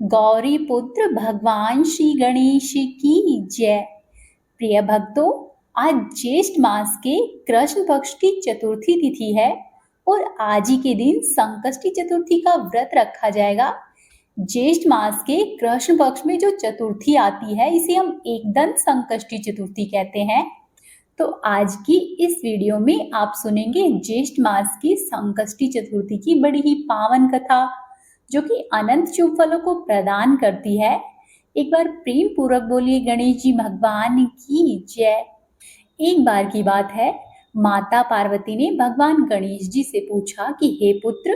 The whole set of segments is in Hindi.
गौरी पुत्र भगवान श्री गणेश की जय। प्रिय भक्तों, आज ज्येष्ठ मास के कृष्ण पक्ष की चतुर्थी तिथि है और आज ही के दिन संकष्टी चतुर्थी का व्रत रखा जाएगा। ज्येष्ठ मास के कृष्ण पक्ष में जो चतुर्थी आती है इसे हम एकदंत संकष्टी चतुर्थी कहते हैं। तो आज की इस वीडियो में आप सुनेंगे ज्येष्ठ मास की संकष्टी चतुर्थी की बड़ी ही पावन कथा, जो कि अनंत शुभ फलों को प्रदान करती है। एक बार प्रेम पूर्वक बोलिए गणेश जी भगवान की जय। एक बार की बात है, माता पार्वती ने भगवान गणेश जी से पूछा कि हे पुत्र,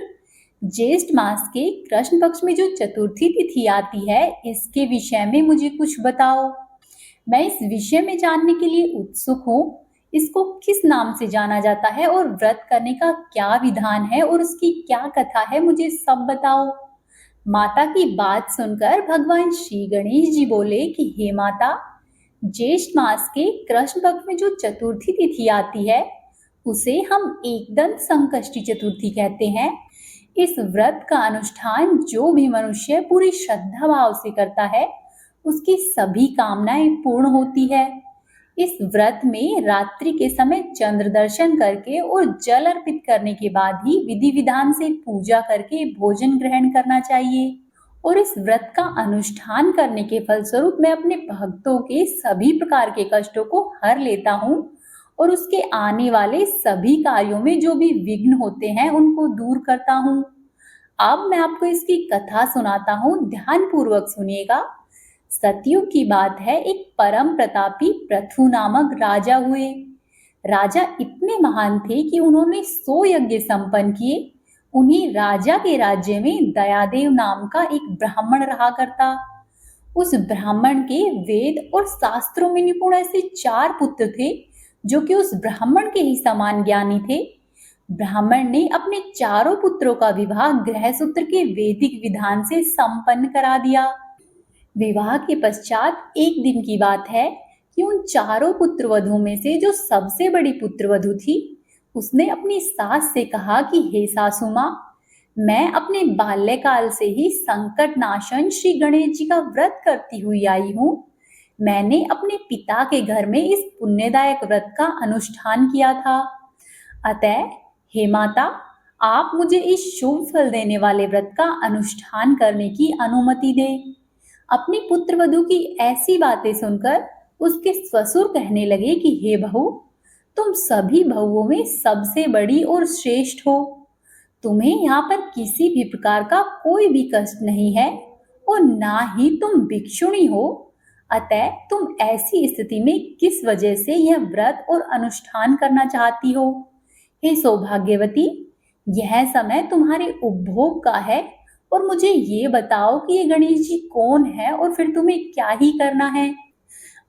ज्येष्ठ मास के कृष्ण पक्ष में जो चतुर्थी तिथि आती है इसके विषय में मुझे कुछ बताओ। मैं इस विषय में जानने के लिए उत्सुक हूँ। इसको किस नाम से जाना जाता है और व्रत करने का क्या विधान है और उसकी क्या कथा है, मुझे सब बताओ। माता की बात सुनकर भगवान श्री गणेश जी बोले कि हे माता, ज्येष्ठ मास के कृष्ण पक्ष में जो चतुर्थी तिथि आती है उसे हम एकदंत संकष्टी चतुर्थी कहते हैं। इस व्रत का अनुष्ठान जो भी मनुष्य पूरी श्रद्धा भाव से करता है उसकी सभी कामनाएं पूर्ण होती है। इस व्रत में रात्रि के समय चंद्र दर्शन करके और जल अर्पित करने के बाद ही विधि विधान से पूजा करके भोजन ग्रहण करना चाहिए। और इस व्रत का अनुष्ठान करने के फलस्वरूप मैं अपने भक्तों के सभी प्रकार के कष्टों को हर लेता हूँ और उसके आने वाले सभी कार्यों में जो भी विघ्न होते हैं उनको दूर करता हूँ। अब मैं आपको इसकी कथा सुनाता हूँ, ध्यान पूर्वक सुनिएगा। सतयुग की बात है, एक परम प्रतापी पृथु नामक राजा हुए। राजा इतने महान थे कि उन्होंने 100 यज्ञ संपन्न किए। उन्हीं राजा के राज्य में दयादेव नाम का एक ब्राह्मण रहा करता। उस ब्राह्मण के वेद और शास्त्रों में निपुण ऐसे 4 पुत्र थे जो कि उस ब्राह्मण के ही समान ज्ञानी थे। ब्राह्मण ने अपने चारों पुत्रों का विवाह गृहसूत्र के वैदिक विधान से संपन्न करा दिया। विवाह के पश्चात एक दिन की बात है कि उन चारों पुत्रवधू में से जो सबसे बड़ी पुत्रवधू थी, उसने अपनी सास से कहा कि हे सासू माँ, मैं अपने बाल्यकाल से ही संकट नाशन श्री गणेश जी का व्रत करती हुई आई हूँ। मैंने अपने पिता के घर में इस पुण्यदायक व्रत का अनुष्ठान किया था। अतः हे माता, आप मुझे इस शुभ फल देने वाले व्रत का अनुष्ठान करने की अनुमति दें। अपनी पुत्रवधू की ऐसी बातें सुनकर उसके ससुर कहने लगे कि हे बहू, तुम सभी बहुओं में सबसे बड़ी और श्रेष्ठ हो। तुम्हें यहाँ पर किसी भी प्रकार का कोई भी कष्ट नहीं है और ना ही तुम भिक्षुणी हो। अतः तुम ऐसी स्थिति में किस वजह से यह व्रत और अनुष्ठान करना चाहती हो? हे सौभाग्यवती, यह समय तुम्हारे उपभोग का है और मुझे ये बताओ कि ये गणेश जी कौन है और फिर तुम्हें क्या ही करना है।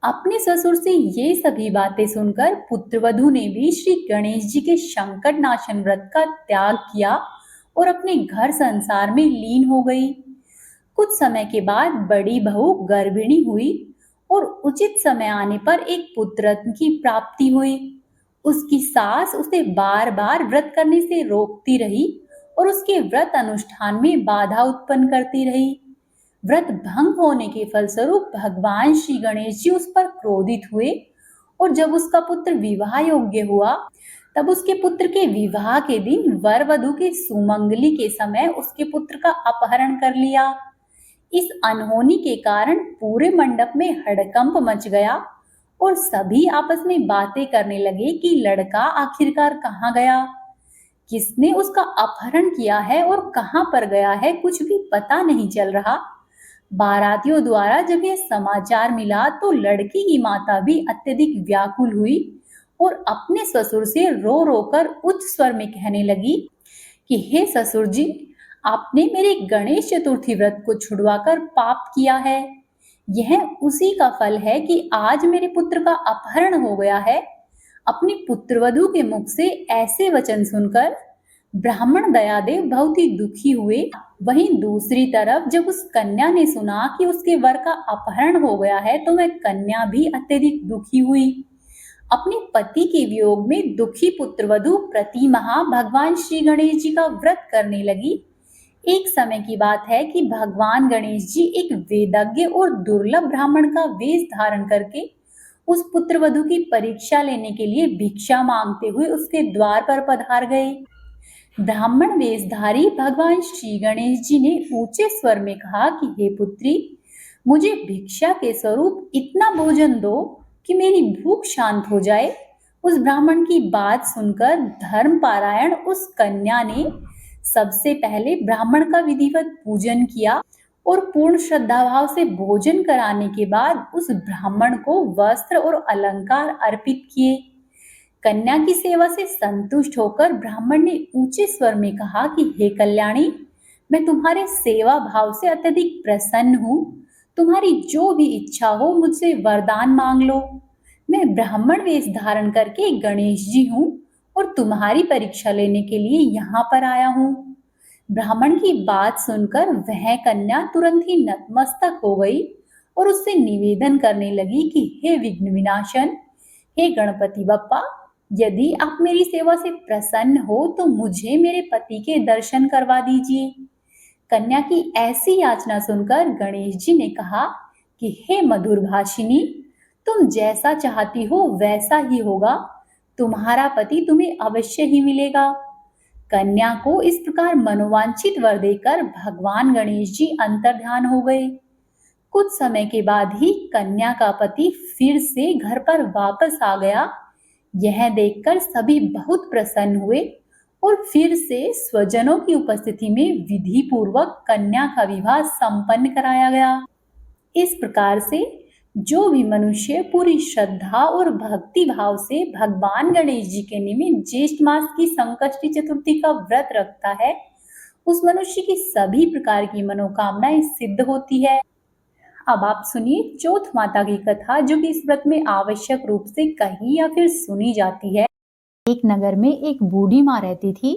अपने ससुर से ये सभी बातें सुनकर पुत्रवधू ने भी श्री गणेश जी के संकट नाशन व्रत का त्याग किया और अपने घर संसार में लीन हो गई। कुछ समय के बाद बड़ी बहू गर्भिणी हुई और उचित समय आने पर एक पुत्र रत्न की प्राप्ति हुई। उसकी सास उसे बार बार व्रत करने से रोकती रही और उसके व्रत अनुष्ठान में बाधा उत्पन्न करती रही। व्रत भंग होने के फलस्वरूप भगवान श्री गणेश जी उस पर क्रोधित हुए और जब उसका पुत्र विवाह योग्य हुआ तब उसके पुत्र के विवाह के दिन वर वधु के सुमंगली के समय उसके पुत्र का अपहरण कर लिया। इस अनहोनी के कारण पूरे मंडप में हड़कंप मच गया और सभी आपस में बातें करने लगे कि लड़का आखिरकार कहाँ गया, किसने उसका अपहरण किया है और कहाँ पर गया है, कुछ भी पता नहीं चल रहा। बारातियों द्वारा जब यह समाचार मिला तो लड़की की माता भी अत्यधिक व्याकुल हुई और अपने ससुर से रो रो कर उच्च स्वर में कहने लगी कि हे ससुर जी, आपने मेरे गणेश चतुर्थी व्रत को छुड़वाकर पाप किया है। यह उसी का फल है कि आज मेरे पुत्र का अपहरण हो गया है। अपनी पुत्रवधू के मुख से ऐसे वचन सुनकर ब्राह्मण दयादेव बहुत ही दुखी हुए। वहीं दूसरी तरफ जब उस कन्या ने सुना कि उसके वर का अपहरण हो गया है तो वह कन्या भी अत्यधिक दुखी हुई। अपने पति के वियोग में दुखी पुत्रवधू प्रति माह भगवान श्री गणेश जी का व्रत करने लगी। एक समय की बात है कि भगवान गणेश जी एक वेदज्ञ और दुर्लभ ब्राह्मण का वेश धारण करके उस पुत्रवधु की परीक्षा लेने के लिए भिक्षा मांगते हुए उसके द्वार पर पधार गए। ब्राह्मण वेशधारी भगवान श्री गणेश जी ने ऊंचे स्वर में कहा कि हे पुत्री, मुझे भिक्षा के स्वरूप इतना भोजन दो कि मेरी भूख शांत हो जाए। उस ब्राह्मण की बात सुनकर धर्मपारायण उस कन्या ने सबसे पहले ब्राह्मण का विधिवत पूजन किया और पूर्ण श्रद्धा भाव से भोजन कराने के बाद उस ब्राह्मण को वस्त्र और अलंकार अर्पित किए। कन्या की सेवा से संतुष्ट होकर ब्राह्मण ने ऊंचे स्वर में कहा कि हे कल्याणी, मैं तुम्हारे सेवा भाव से अत्यधिक प्रसन्न हूँ। तुम्हारी जो भी इच्छा हो मुझसे वरदान मांग लो। मैं ब्राह्मण वेश धारण करके गणेश जी हूँ और तुम्हारी परीक्षा लेने के लिए यहाँ पर आया हूँ। ब्राह्मण की बात सुनकर वह कन्या तुरंत ही नतमस्तक हो गई और उससे निवेदन करने लगी कि हे विघ्न विनाशन, हे गणपति बप्पा, यदि आप मेरी सेवा से प्रसन्न हो तो मुझे मेरे पति के दर्शन करवा दीजिए। कन्या की ऐसी याचना सुनकर गणेश जी ने कहा कि हे मधुर भाषिनी, तुम जैसा चाहती हो वैसा ही होगा। तुम्हारा पति तुम्हें अवश्य ही मिलेगा। कन्या को इस प्रकार मनोवांछित वर देकर भगवान गणेश जी अंतर्ध्यान हो गए। कुछ समय के बाद ही कन्या का पति फिर से घर पर वापस आ गया। यह देखकर सभी बहुत प्रसन्न हुए और फिर से स्वजनों की उपस्थिति में विधि पूर्वक कन्या का विवाह संपन्न कराया गया। इस प्रकार से जो भी मनुष्य पूरी श्रद्धा और भक्ति भाव से भगवान गणेश जी के निमित्त ज्येष्ठ मास की संकष्टी चतुर्थी का व्रत रखता है, उस मनुष्य की सभी प्रकार की मनोकामनाएं सिद्ध होती है। अब आप सुनिए चौथ माता की कथा, जो कि इस व्रत में आवश्यक रूप से कही या फिर सुनी जाती है। एक नगर में एक बूढ़ी माँ रहती थी।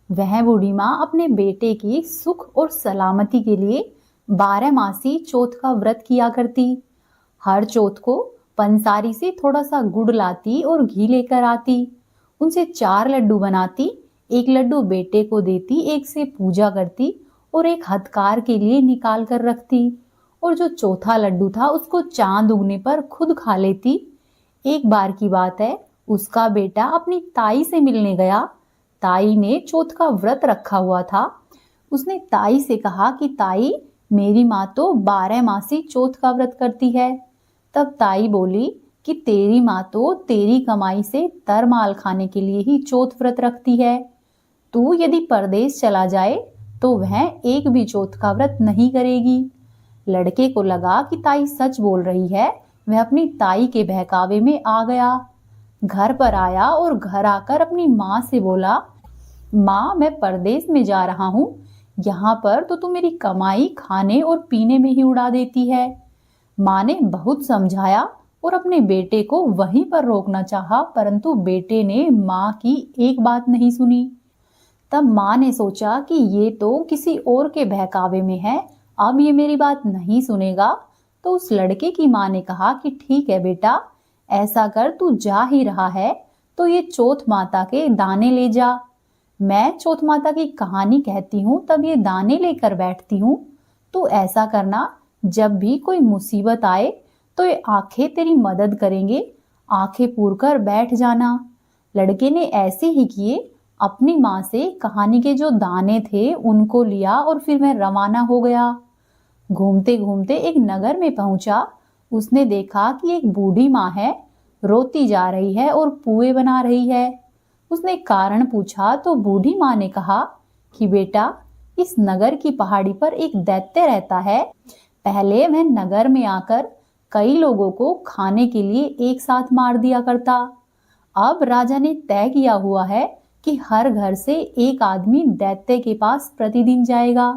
वह बूढ़ी माँ अपने बेटे की सुख और सलामती के लिए 12 मासी चौथ का व्रत किया करती। हर चौथ को पंसारी से थोड़ा सा गुड़ लाती और घी लेकर आती। उनसे 4 लड्डू बनाती, एक लड्डू बेटे को देती, एक से पूजा करती और एक हथकार के लिए निकाल कर रखती। और जो चौथा लड्डू था उसको चांद उगने पर खुद खा लेती। एक बार की बात है, उसका बेटा अपनी ताई से मिलने गया। ताई ने चौथ का व्रत रखा हुआ था। उसने ताई से कहा कि ताई, मेरी माँ तो 12 मासी चौथ का व्रत करती है। तब ताई बोली कि तेरी माँ तो तेरी कमाई से तरमाल खाने के लिए ही चौथ व्रत रखती है। तू यदि परदेश चला जाए तो वह एक भी चौथ का व्रत नहीं करेगी। लड़के को लगा कि ताई सच बोल रही है। वह अपनी ताई के बहकावे में आ गया। घर पर आया और घर आकर अपनी माँ से बोला, माँ, मैं परदेश में जा रहा हूँ। यहाँ पर तो तू मेरी कमाई खाने और पीने में ही उड़ा देती है। माँ ने बहुत समझाया और अपने बेटे को वहीं पर रोकना चाहा, परंतु बेटे ने माँ की एक बात नहीं सुनी। तब माँ ने सोचा कि ये तो किसी और के बहकावे में है, अब ये मेरी बात नहीं सुनेगा। तो उस लड़के की माँ ने कहा कि ठीक है बेटा, ऐसा कर, तू जा ही रहा है तो ये चौथ माता के दाने ले जा। मैं चौथ माता की कहानी कहती हूँ तब ये दाने लेकर बैठती हूँ। तो ऐसा करना, जब भी कोई मुसीबत आए तो ये आंखें तेरी मदद करेंगे। आंखें पूर कर बैठ जाना। लड़के ने ऐसे ही किए। अपनी माँ से कहानी के जो दाने थे उनको लिया और फिर वह रवाना हो गया। घूमते घूमते एक नगर में पहुंचा। उसने देखा कि एक बूढ़ी माँ है, रोती जा रही है और पुए बना रही है। उसने कारण पूछा तो बूढ़ी माँ ने कहा कि बेटा, इस नगर की पहाड़ी पर एक दैत्य रहता है। पहले वह नगर में आकर कई लोगों को खाने के लिए एक साथ मार दिया करता। अब राजा ने तय किया हुआ है कि हर घर से एक आदमी दैत्य के पास प्रतिदिन जाएगा।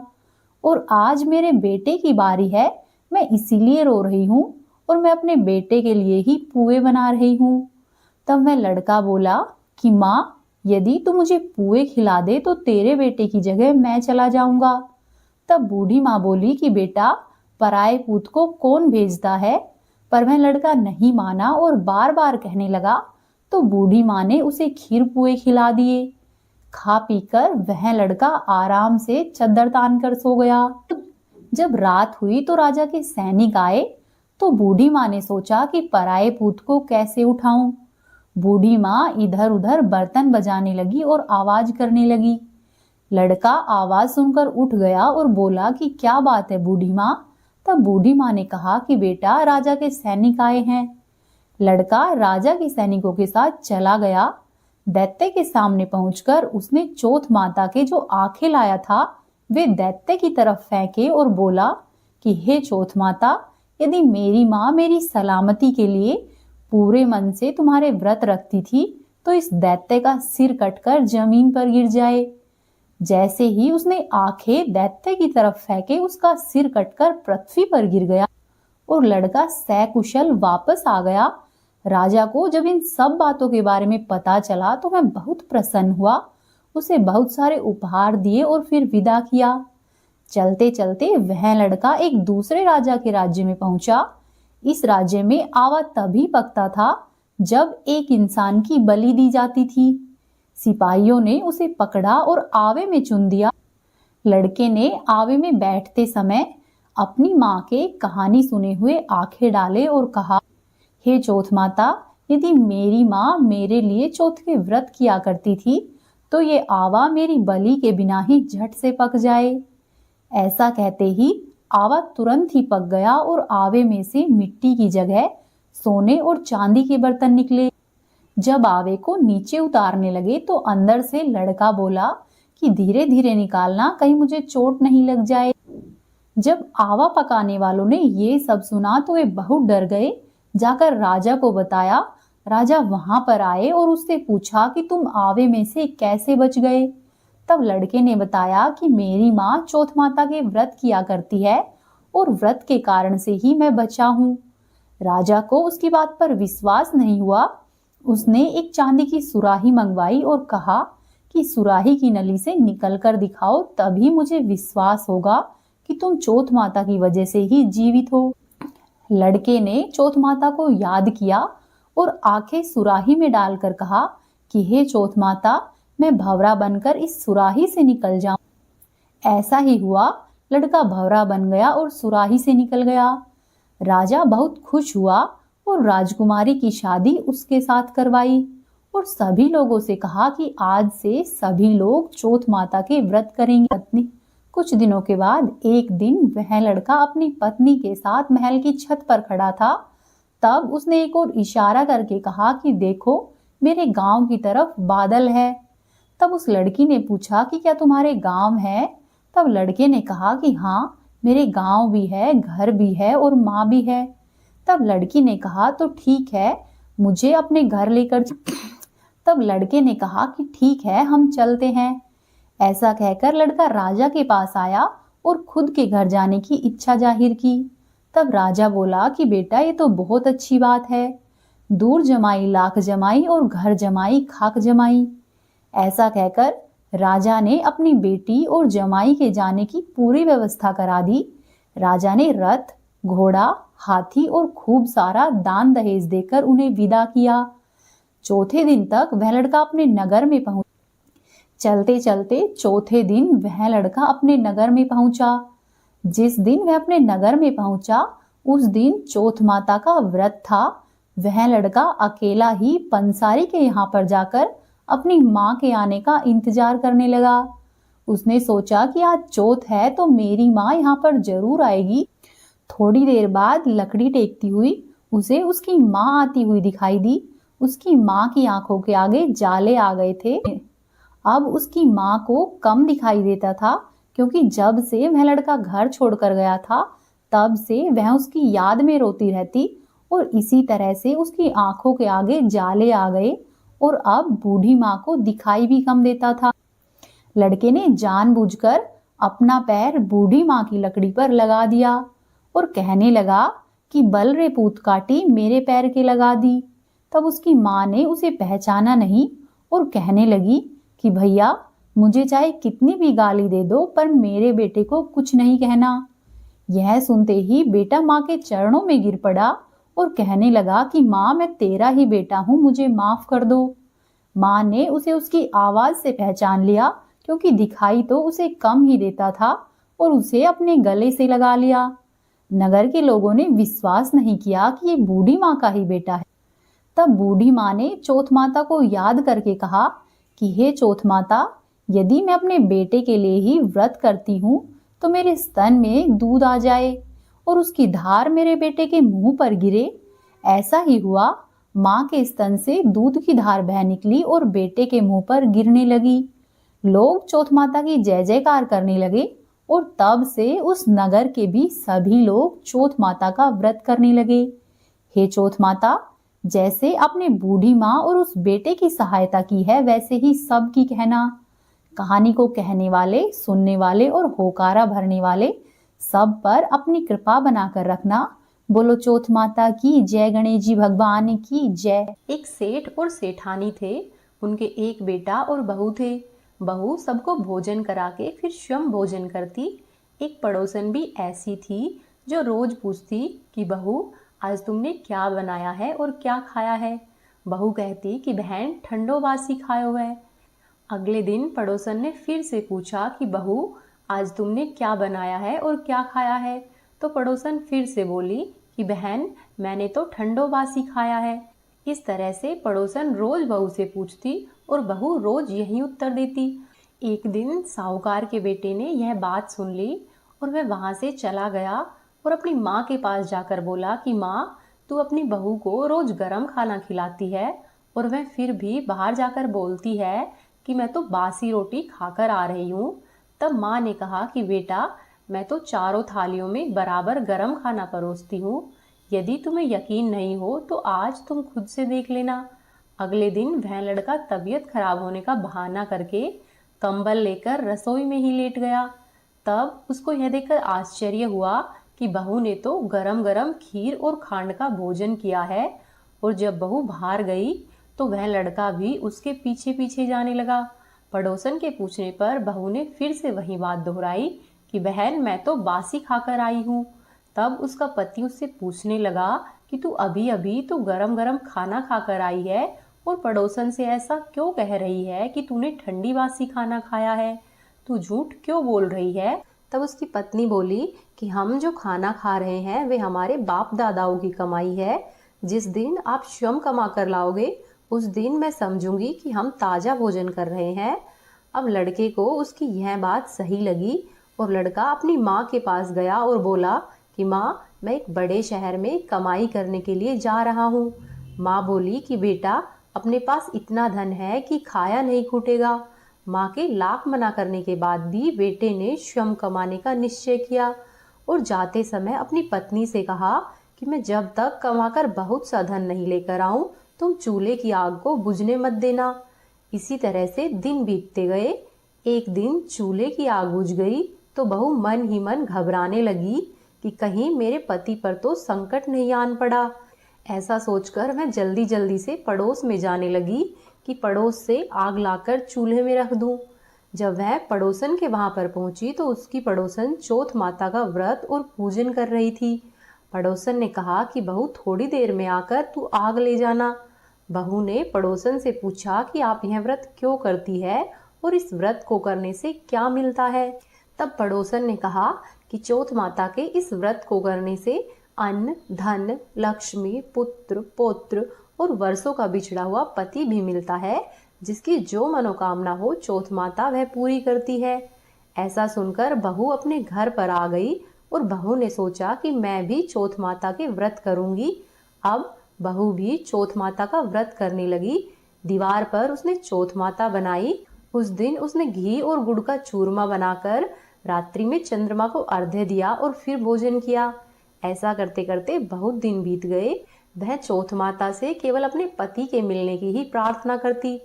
और आज मेरे बेटे की बारी है, मैं इसीलिए रो रही हूँ और मैं अपने बेटे के लिए ही पुए बना रही हूँ। तब वह लड़का बोला कि माँ, यदि तू मुझे पुए खिला दे तो तेरे बेटे की जगह मैं चला जाऊंगा। तब बूढ़ी माँ बोली कि बेटा, पराए पूत को कौन भेजता है। पर वह लड़का नहीं माना और बार बार कहने लगा। तो बूढ़ी माँ ने उसे खीर पुए खिला दिए। खा पीकर वह लड़का आराम से चद्दर तान कर सो गया। जब रात हुई तो राजा के सैनिक आए तो बूढ़ी माँ ने सोचा कि पराये पूत को कैसे उठाऊं। बूढ़ी माँ इधर उधर बर्तन बजाने लगी और आवाज करने लगी। लड़का आवाज सुनकर उठ गया और बोला कि क्या बात है बूढ़ी माँ। तब बूढ़ी माँ ने कहा कि बेटा राजा के सैनिक आए हैं। लड़का राजा के सैनिकों के साथ चला गया। दैत्य के सामने पहुंचकर उसने चौथ माता के जो आंखें लाया था वे दैत्य की तरफ फेंके और बोला कि हे चौथ माता, यदि मेरी माँ मेरी सलामती के लिए पूरे मन से तुम्हारे व्रत रखती थी तो इस दैत्य का सिर कटकर जमीन पर गिर जाए। जैसे ही उसने आंखें दैत्य की तरफ फेंके उसका सिर कटकर पृथ्वी पर गिर गया और लड़का सकुशल वापस आ गया। राजा को जब इन सब बातों के बारे में पता चला तो वह बहुत प्रसन्न हुआ, उसे बहुत सारे उपहार दिए और फिर विदा किया। चलते चलते वह लड़का एक दूसरे राजा के राज्य में पहुंचा। इस राज्य में आवा तभी पकता था जब एक इंसान की बलि दी जाती थी। सिपाहियों ने उसे पकड़ा और आवे में चुन दिया। लड़के ने आवे में बैठते समय अपनी माँ के कहानी सुने हुए आंखें डाले और कहा, हे चौथ माता, यदि मेरी माँ मेरे लिए चौथ के व्रत किया करती थी तो ये आवा मेरी बलि के बिना ही झट से पक जाए। ऐसा कहते ही आवा तुरंत ही पक गया और आवे में से मिट्टी की जगह सोने और चांदी के बर्तन निकले। जब आवे को नीचे उतारने लगे तो अंदर से लड़का बोला कि धीरे धीरे निकालना, कहीं मुझे चोट नहीं लग जाए। जब आवा पकाने वालों ने ये सब सुना तो वे बहुत डर गए। जाकर राजा को बताया। राजा वहां पर आए और उससे पूछा कि तुम आवे में से कैसे बच गए। तब लड़के ने बताया कि मेरी माँ चौथ माता के व्रत किया करती है और व्रत के कारण से ही मैं बचा हूँ। राजा को उसकी बात पर विश्वास नहीं हुआ। उसने एक चांदी की सुराही मंगवाई और कहा कि सुराही की नली से निकल कर दिखाओ, तभी मुझे विश्वास होगा कि तुम चौथ माता की वजह से ही जीवित हो। लड़के ने चौथ माता को याद किया और आंखें सुराही में डालकर कहा कि हे चौथ माता, मैं भंवरा बनकर इस सुराही से निकल जाऊं। ऐसा ही हुआ। लड़का भंवरा बन गया और सुराही से निकल गया। राजा बहुत खुश हुआ और राजकुमारी की शादी उसके साथ करवाई और सभी लोगों से कहा कि आज से सभी लोग चौथ माता के व्रत करेंगे। कुछ दिनों के बाद एक दिन वह लड़का अपनी पत्नी के साथ महल की छत पर खड़ा था। तब उसने एक और इशारा करके कहा कि देखो, मेरे गांव की तरफ बादल है। तब उस लड़की ने पूछा कि क्या तुम्हारे गांव है? तब लड़के ने कहा कि हाँ, मेरे गांव भी है, घर भी है और माँ भी है। तब लड़की ने कहा तो ठीक है, मुझे अपने घर लेकर। तब लड़के ने कहा कि ठीक है, हम चलते हैं। ऐसा कहकर लड़का राजा के पास आया और खुद के घर जाने की इच्छा जाहिर की। तब राजा बोला कि बेटा, ये तो बहुत अच्छी बात है। दूर जमाई लाख जमाई और घर जमाई खाक जमाई। ऐसा कहकर राजा ने अपनी बेटी और जमाई के जाने की पूरी व्यवस्था करा दी। राजा ने रथ, घोड़ा, हाथी और खूब सारा दान दहेज देकर उन्हें विदा किया। चौथे दिन तक वह लड़का अपने नगर में पहुंचा। चलते चलते चौथे दिन वह लड़का अपने नगर में पहुंचा। जिस दिन वह अपने नगर में पहुंचा उस दिन चौथ माता का व्रत था। वह लड़का अकेला ही पंसारी के यहाँ पर जाकर अपनी माँ के आने का इंतजार करने लगा। उसने सोचा कि आज चौथ है तो मेरी माँ यहाँ पर जरूर आएगी। थोड़ी देर बाद लकड़ी टेकती हुई उसे उसकी माँ आती हुई दिखाई दी। उसकी माँ की आंखों के आगे जाले आ गए थे। अब उसकी माँ को कम दिखाई देता था क्योंकि जब से वह लड़का घर छोड़कर गया था तब से वह उसकी याद में रोती रहती और इसी तरह से उसकी आंखों के आगे जाले आ गए और अब बूढ़ी माँ को दिखाई भी कम देता था। लड़के ने जानबूझकर अपना पैर बूढ़ी माँ की लकड़ी पर लगा दिया और कहने लगा कि बल रे पूत काटी, मेरे पैर के लगा दी। तब उसकी माँ ने उसे पहचाना नहीं और कहने लगी कि भैया, मुझे चाहे कितनी भी गाली दे दो पर मेरे बेटे को कुछ नहीं कहना। यह सुनते ही बेटा माँ के चरणों में गिर पड़ा और कहने लगा कि माँ, मैं तेरा ही बेटा हूँ, मुझे माफ कर दो। माँ ने उसे उसकी आवाज से पहचान लिया, क्योंकि दिखाई तो उसे कम ही देता था, और उसे अपने गले से लगा लिया। नगर के लोगों ने विश्वास नहीं किया कि ये बूढ़ी माँ का ही बेटा है। तब बूढ़ी माँ ने चौथ माता को याद करके कहा कि हे चौथ माता, यदि मैं अपने बेटे के लिए ही व्रत करती हूँ तो मेरे स्तन में दूध आ जाए और उसकी धार मेरे बेटे के मुंह पर गिरे। ऐसा ही हुआ। माँ के स्तन से दूध की धार बह निकली और बेटे के मुंह पर गिरने लगी। लोग चौथ माता की जय जयकार करने लगे, और तब से उस नगर के भी सभी लोग चौथ माता का व्रत करने लगे। हे चौथ माता, जैसे आपने बूढ़ी माँ और उस बेटे की सहायता की है, वैसे ही सबकी कहना। कहानी को कहने वाले, सुनने वाले और होकारा भरने वाले सब पर अपनी कृपा बनाकर रखना। बोलो चौथ माता की जय, गणेश जी भगवान की जय। एक सेठ और सेठानी थे। उनके एक बेटा और बहू थे। बहू सबको भोजन करा के फिर स्वयं भोजन करती। एक पड़ोसन भी ऐसी थी जो रोज पूछती कि बहू, आज तुमने क्या बनाया है और क्या खाया है। बहू कहती कि बहन, ठंडो बासी खायो है। अगले दिन पड़ोसन ने फिर से पूछा कि बहू, आज तुमने क्या बनाया है और क्या खाया है। तो पड़ोसन फिर से बोली कि बहन, मैंने तो ठंडो बासी खाया है। इस तरह से पड़ोसन रोज बहू से पूछती और बहू रोज यही उत्तर देती। एक दिन साहूकार के बेटे ने यह बात सुन ली और वह वहां से चला गया और अपनी माँ के पास जाकर बोला कि माँ, तू अपनी बहू को रोज गरम खाना खिलाती है और वह फिर भी बाहर जाकर बोलती है कि मैं तो बासी रोटी खाकर आ रही हूँ। तब माँ ने कहा कि बेटा, मैं तो चारों थालियों में बराबर गरम खाना परोसती हूँ। यदि तुम्हें यकीन नहीं हो तो आज तुम खुद से देख लेना। अगले दिन वह लड़का तबीयत खराब होने का बहाना करके कंबल लेकर रसोई में ही लेट गया। तब उसको यह देखकर आश्चर्य हुआ कि बहू ने तो गरम गरम खीर और खांड का भोजन किया है। और जब बहू बाहर गई तो वह लड़का भी उसके पीछे पीछे जाने लगा। पड़ोसन के पूछने पर बहू ने फिर से वही बात दोहराई कि बहन, मैं तो बासी खाकर आई हूँ। तब उसका पति उससे पूछने लगा कि तू अभी अभी तो गरम गरम खाना खाकर आई है और पड़ोसन से ऐसा क्यों कह रही है कि तूने ठंडी बासी खाना खाया है। तू झूठ क्यों बोल रही है। तब उसकी पत्नी बोली कि हम जो खाना खा रहे हैं वे हमारे बाप दादाओं की कमाई है। जिस दिन आप स्वयं कमा कर लाओगे उस दिन मैं समझूंगी कि हम ताजा भोजन कर रहे हैं। अब लड़के को उसकी यह बात सही लगी और लड़का अपनी माँ के पास गया और बोला कि माँ, मैं एक बड़े शहर में कमाई करने के लिए जा रहा हूँ। माँ बोली कि बेटा, अपने पास इतना धन है कि खाया नहीं छूटेगा। माँ के लाख मना करने के बाद भी बेटे ने स्वयं कमाने का निश्चय किया और जाते समय अपनी पत्नी से कहा कि मैं जब तक कमाकर बहुत सा धन नहीं लेकर आऊं, तुम चूल्हे की आग को बुझने मत देना। इसी तरह से दिन बीतते गए। एक दिन चूल्हे की आग बुझ गई तो बहू मन ही मन घबराने लगी कि कहीं मेरे पति पर तो संकट नहीं आन पड़ा। ऐसा सोचकर मैं जल्दी जल्दी से पड़ोस में जाने लगी कि पड़ोस से आग लाकर चूल्हे में रख दूं। जब वह पड़ोसन के वहां पर पहुंची तो उसकी पड़ोसन चौथ माता का व्रत और पूजन कर रही थी। पड़ोसन ने कहा कि बहू, थोड़ी देर में आकर तू आग ले जाना। बहू ने पड़ोसन से पूछा कि आप यह व्रत क्यों करती है और इस व्रत को करने से क्या मिलता है। तब पड़ोसन ने कहा कि चौथ माता के इस व्रत को करने से अन्न, धन, लक्ष्मी, पुत्र, पौत्र और वर्षों का बिछड़ा हुआ पति भी मिलता है। जिसकी जो मनोकामना हो चौथ माता वह पूरी करती है। ऐसा सुनकर बहू अपने घर पर आ गई और बहू ने सोचा कि मैं भी चौथ माता के व्रत करूंगी। अब बहू भी चौथ माता का व्रत करने लगी। दीवार पर उसने चौथ माता बनाई। उस दिन उसने घी और गुड़ का चूरमा बनाकर रात्रि में चंद्रमा को अर्घ्य दिया और फिर भोजन किया। ऐसा करते करते बहुत दिन बीत गए। वह चौथ माता से केवल अपने पति के मिलने की ही प्रार्थना करती।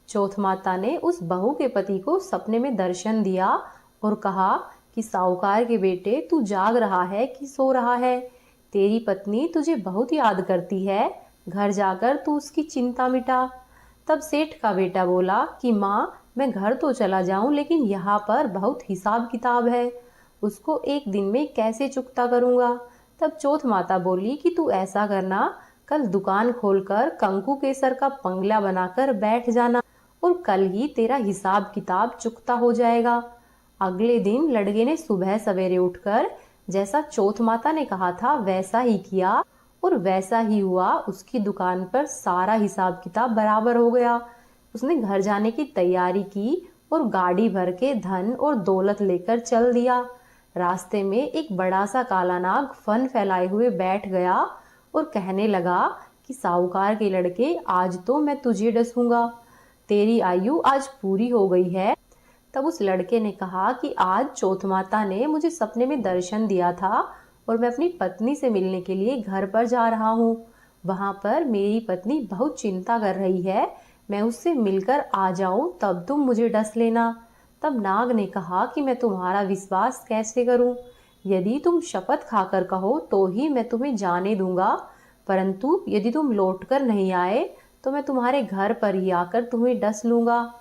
चौथ माता ने उस बहू के पति को सपने में दर्शन दिया और कहा कि साहूकार के बेटे, तू जाग रहा है कि सो रहा है। तेरी पत्नी तुझे बहुत याद करती है। घर जाकर तू उसकी चिंता मिटा। तब सेठ का बेटा बोला कि माँ, मैं घर तो चला जाऊं लेकिन यहाँ पर बहुत हिसाब किताब है, उसको एक दिन में कैसे चुकता करूँगा। तब चौथ माता बोली कि तू ऐसा करना, कल दुकान खोलकर कंकु केसर का पंगला बनाकर बैठ जाना। और कल ही तेरा हिसाब किताब चुकता हो जाएगा। अगले दिन लड़के ने सुबह सवेरे उठकर जैसा चौथ माता ने कहा था वैसा ही किया और वैसा ही हुआ। उसकी दुकान पर सारा हिसाब किताब बराबर हो गया। उसने घर जाने की तैयारी की और गाड़ी भर के धन और दौलत लेकर चल दिया। रास्ते में एक बड़ा सा काला नाग फन फैलाए हुए बैठ गया और कहने लगा कि साहूकार के लड़के, आज तो मैं तुझे डसूंगा, तेरी आयु आज पूरी हो गई है। तब उस लड़के ने कहा कि आज चौथ माता ने मुझे सपने में दर्शन दिया था और मैं अपनी पत्नी से मिलने के लिए घर पर जा रहा हूँ। वहां पर मेरी पत्नी बहुत चिंता कर रही है, मैं उससे मिलकर आ जाऊं तब तुम मुझे डस लेना। तब नाग ने कहा कि मैं तुम्हारा विश्वास कैसे करूं? यदि तुम शपथ खाकर कहो तो ही मैं तुम्हें जाने दूंगा, परंतु यदि तुम लौटकर नहीं आए तो मैं तुम्हारे घर पर ही आकर तुम्हें डस लूंगा।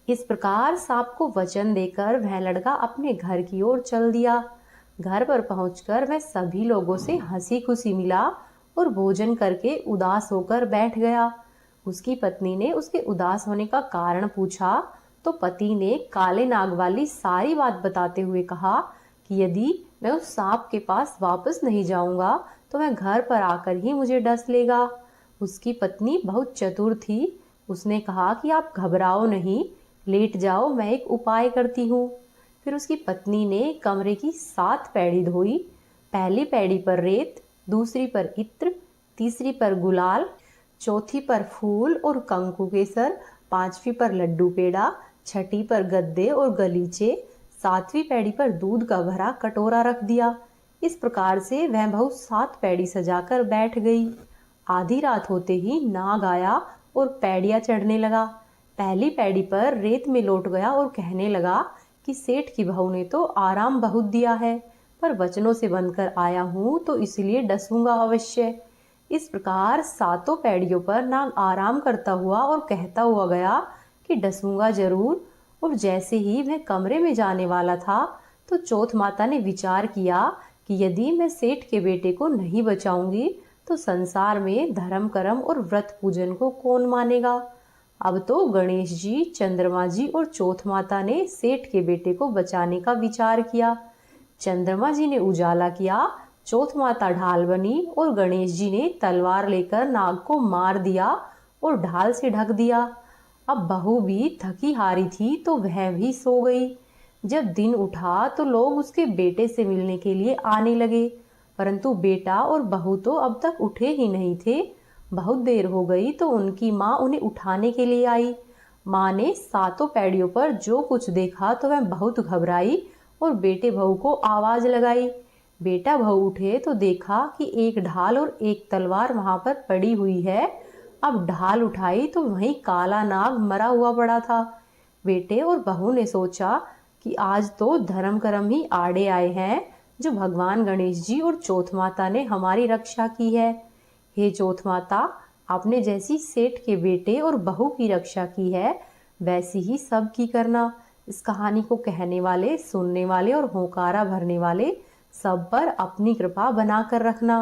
इस प्रकार सांप को वचन देकर वह लड़का अपने घर की ओर चल दिया। घर पर पहुंचकर वह सभी लोगों से हंसी खुशी मिला और भोजन करके उदास होकर बैठ गया। उसकी पत्नी ने उसके उदास होने का कारण पूछा तो पति ने काले नाग वाली सारी बात बताते हुए कहा कि यदि मैं उस सांप के पास वापस नहीं जाऊंगा तो वह घर पर आकर ही मुझे डस लेगा। उसकी पत्नी बहुत चतुर थी। उसने कहा कि आप घबराओ नहीं, लेट जाओ, मैं एक उपाय करती हूँ। फिर उसकी पत्नी ने कमरे की 7 पैड़ी धोई। पहली पैड़ी पर रेत, दूसरी पर इत्र, तीसरी पर गुलाल, चौथी पर फूल और कंकु केसर, पांचवी पर लड्डू पेड़ा, छठी पर गद्दे और गलीचे, 7वीं पैड़ी पर दूध का भरा कटोरा रख दिया। इस प्रकार से वह बहू 7 पैड़ी सजाकर बैठ गई। आधी रात होते ही नाग आया और पैड़ियां चढ़ने लगा। पहली पैड़ी पर रेत में लौट गया और कहने लगा कि सेठ की बहू ने तो आराम बहुत दिया है, पर वचनों से बनकर आया हूं तो इसलिए डसूंगा अवश्य। इस प्रकार 7 पैड़ियों पर नाग आराम करता हुआ और कहता हुआ गया कि डसूंगा जरूर। और जैसे ही वह कमरे में जाने वाला था तो चौथ माता ने विचार किया कि यदि मैं सेठ के बेटे को नहीं बचाऊंगी तो संसार में धर्म कर्म और व्रत पूजन को कौन मानेगा। अब तो गणेश जी, चंद्रमा जी और चौथ माता ने सेठ के बेटे को बचाने का विचार किया। चंद्रमा जी ने उजाला किया, चौथ माता ढाल बनी और गणेश जी ने तलवार लेकर नाग को मार दिया और ढाल से ढक दिया। अब बहू भी थकी हारी थी तो वह भी सो गई। जब दिन उठा तो लोग उसके बेटे से मिलने के लिए आने लगे, परंतु बेटा और बहू तो अब तक उठे ही नहीं थे। बहुत देर हो गई तो उनकी माँ उन्हें उठाने के लिए आई। माँ ने 7 पैड़ियों पर जो कुछ देखा तो वह बहुत घबराई और बेटे बहू को आवाज लगाई। बेटा बहू उठे तो देखा कि एक ढाल और एक तलवार वहां पर पड़ी हुई है। अब ढाल उठाई तो वहीं काला नाग मरा हुआ पड़ा था। बेटे और बहू ने सोचा कि आज तो धर्म कर्म ही आड़े आए हैं, जो भगवान गणेश जी और चौथ माता ने हमारी रक्षा की है। हे चौथ माता, आपने जैसी सेठ के बेटे और बहू की रक्षा की है वैसी ही सब की करना। इस कहानी को कहने वाले, सुनने वाले और होकारा भरने वाले सब पर अपनी कृपा बनाकर रखना।